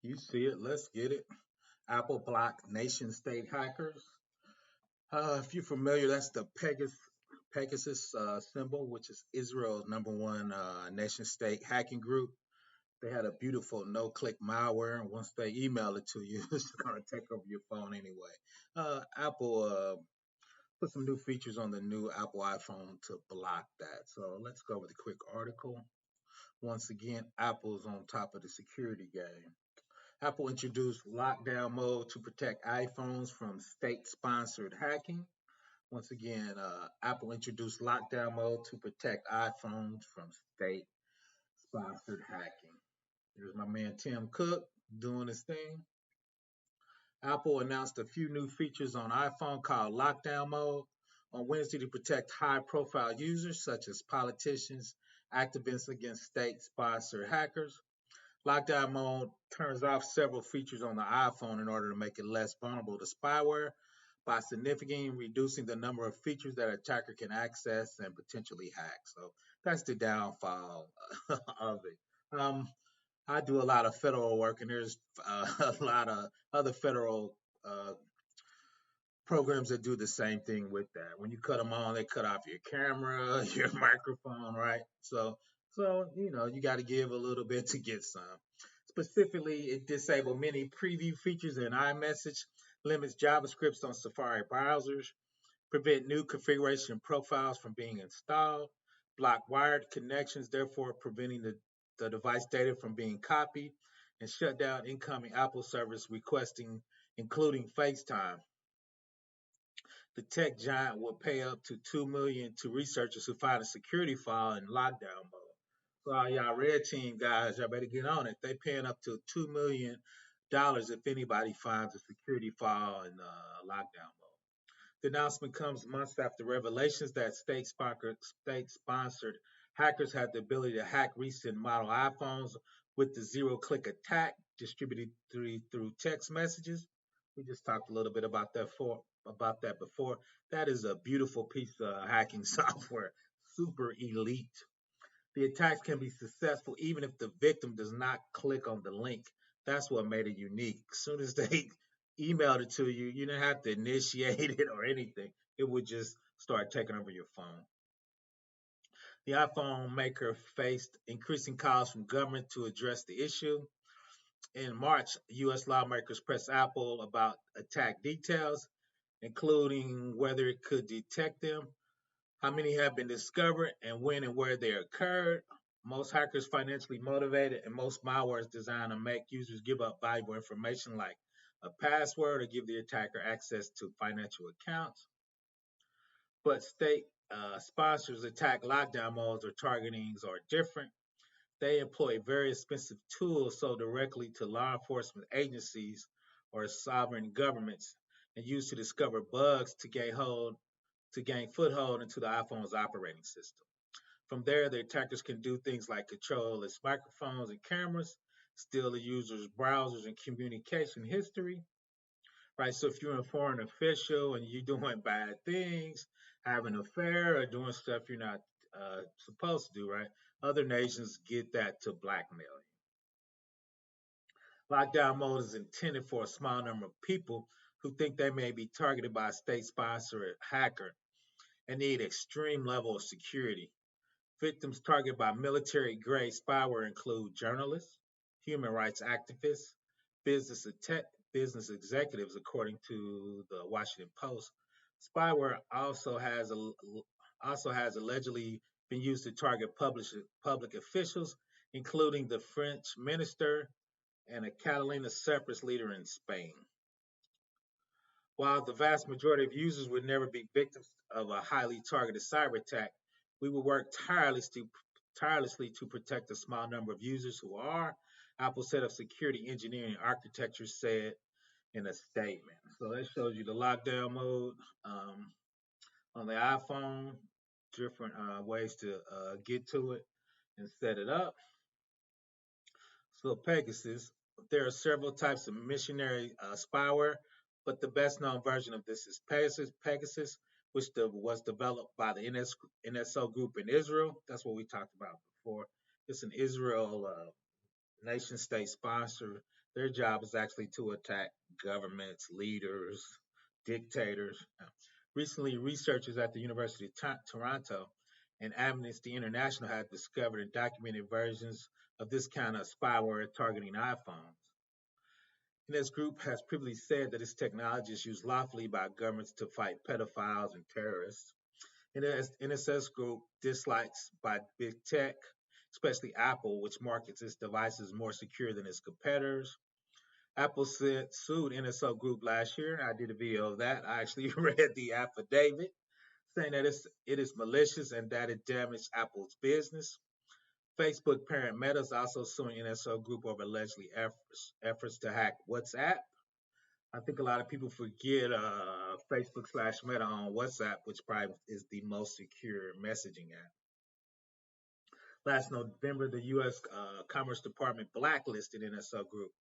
You see it. Let's get it. Apple block nation state hackers. If you're familiar, that's the Pegasus symbol, which is Israel's number one nation state hacking group. They had a beautiful no-click malware, and once they email it to you, it's going to take over your phone anyway. Apple put some new features on the new Apple iPhone to block that. So let's go over the quick article. Once again, Apple's on top of the security game. Apple introduced lockdown mode to protect iPhones from state-sponsored hacking. Once again, Apple introduced lockdown mode to protect iPhones from state-sponsored hacking. Here's my man Tim Cook doing his thing. Apple announced a few new features on iPhone called lockdown mode on Wednesday to protect high-profile users such as politicians, activists against state-sponsored hackers. Lockdown mode turns off several features on the iPhone in order to make it less vulnerable to spyware by significantly reducing the number of features that an attacker can access and potentially hack. So that's the downfall of it. I do a lot of federal work, and there's a lot of other federal uh, programs that do the same thing with that. When you cut them on, they cut off your camera, your microphone, right? So you got to give a little bit to get some. Specifically, it disabled many preview features in iMessage, limits JavaScript on Safari browsers, prevent new configuration profiles from being installed, block wired connections, therefore preventing the device data from being copied, and shut down incoming Apple service requesting, including FaceTime. The tech giant will pay up to $2 million to researchers who find a security file in lockdown mode. So all y'all red team guys, y'all better get on it. They paying up to $2 million if anybody finds a security file in lockdown mode. The announcement comes months after revelations that state-sponsored hackers had the ability to hack recent model iPhones with the zero-click attack distributed through text messages. We just talked a little bit about that before. That is a beautiful piece of hacking software, super elite. The attacks can be successful even if the victim does not click on the link. That's what made it unique. As soon as they emailed it to you, you didn't have to initiate it or anything. It would just start taking over your phone. The iPhone maker faced increasing calls from government to address the issue. In March, U.S. lawmakers pressed Apple about attack details, including whether it could detect them, how many have been discovered, and when and where they occurred. Most hackers financially motivated, and most malware is designed to make users give up valuable information like a password or give the attacker access to financial accounts. But state sponsors attack lockdown modes or targetings are different. They employ very expensive tools sold directly to law enforcement agencies or sovereign governments and used to discover bugs to gain foothold into the iPhone's operating system. From there, the attackers can do things like control its microphones and cameras, steal the user's browsers and communication history, right? So if you're a foreign official and you're doing bad things, having an affair or doing stuff you're not supposed to do, right? Other nations get that to blackmail you. Lockdown mode is intended for a small number of people who think they may be targeted by a state-sponsored hacker and need extreme level of security. Victims targeted by military-grade spyware include journalists, human rights activists, business business executives, according to the Washington Post. Spyware also has allegedly been used to target public officials, including the French minister and a Catalina separatist leader in Spain. While the vast majority of users would never be victims of a highly targeted cyber attack, we will work tirelessly to protect a small number of users who are. Apple's head of security engineering and architecture said in a statement. So that shows you the lockdown mode on the iPhone, different ways to get to it and set it up. So Pegasus, there are several types of missionary spyware, but the best known version of this is Pegasus, which was developed by the NSO Group in Israel. That's what we talked about before. It's an Israel nation state sponsor Their job is actually to attack governments, leaders, dictators. Recently, researchers at the University of Toronto and Amnesty International have discovered and documented versions of this kind of spyware targeting iPhones. And this group has previously said that its technology is used lawfully by governments to fight pedophiles and terrorists. And the NSO Group dislikes by big tech, especially Apple, which markets its devices more secure than its competitors. Apple sued NSO Group last year. I did a video of that. I actually read the affidavit saying that it is malicious and that it damaged Apple's business. Facebook parent Meta is also suing NSO Group over allegedly efforts to hack WhatsApp. I think a lot of people forget Facebook/Meta on WhatsApp, which probably is the most secure messaging app. Last November, the U.S. Commerce Department blacklisted NSO Group,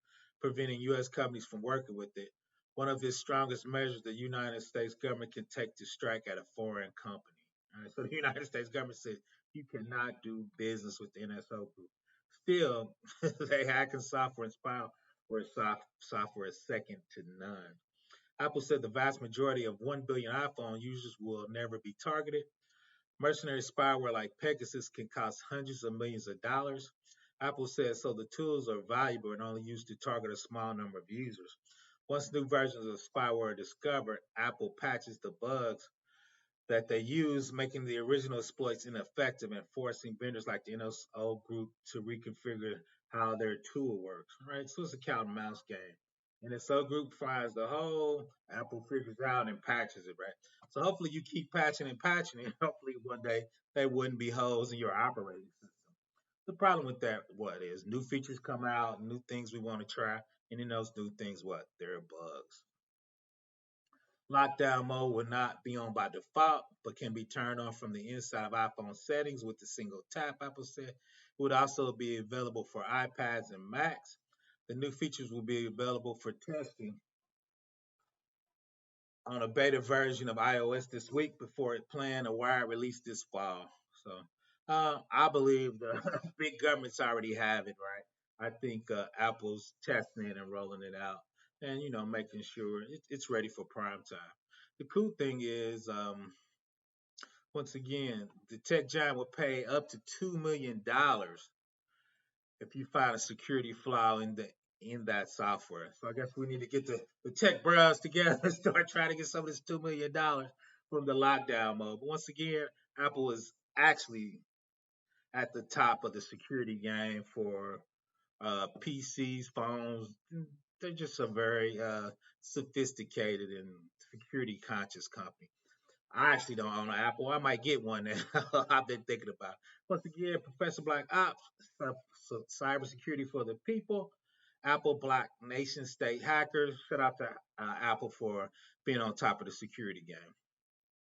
preventing U.S. companies from working with it. One of its strongest measures the United States government can take to strike at a foreign company. All right, so the United States government said you cannot do business with the NSO Group. Still, they hacking software and software is second to none. Apple said the vast majority of 1 billion iPhone users will never be targeted. Mercenary spyware like Pegasus can cost hundreds of millions of dollars. Apple says so the tools are valuable and only used to target a small number of users. Once new versions of spyware are discovered, Apple patches the bugs that they use, making the original exploits ineffective and forcing vendors like the NSO Group to reconfigure how their tool works. Right? So it's a cat and mouse game. NSO Group finds the hole, Apple figures out and patches it, right? So hopefully you keep patching and patching it. Hopefully one day there wouldn't be holes in your operating system. The problem with that, what is new features come out, new things we want to try, and in those new things, what? There are bugs. Lockdown mode will not be on by default, but can be turned on from the inside of iPhone settings with a single tap, Apple said. It would also be available for iPads and Macs. The new features will be available for testing on a beta version of iOS this week before it planned a wide release this fall. So I believe the big governments already have it, right? I think Apple's testing it and rolling it out and, making sure it's ready for prime time. The cool thing is, once again, the tech giant will pay up to $2 million if you find a security flaw in that software. So I guess we need to get the tech bros together and start trying to get some of this $2 million from the lockdown mode. But once again, Apple is actually at the top of the security game for PCs, phones. They're just a very sophisticated and security conscious company. I actually don't own an Apple. I might get one now. I've been thinking about it. Once again, Professor Black Ops, cybersecurity for the people. Apple block nation state hackers. Shout out to Apple for being on top of the security game.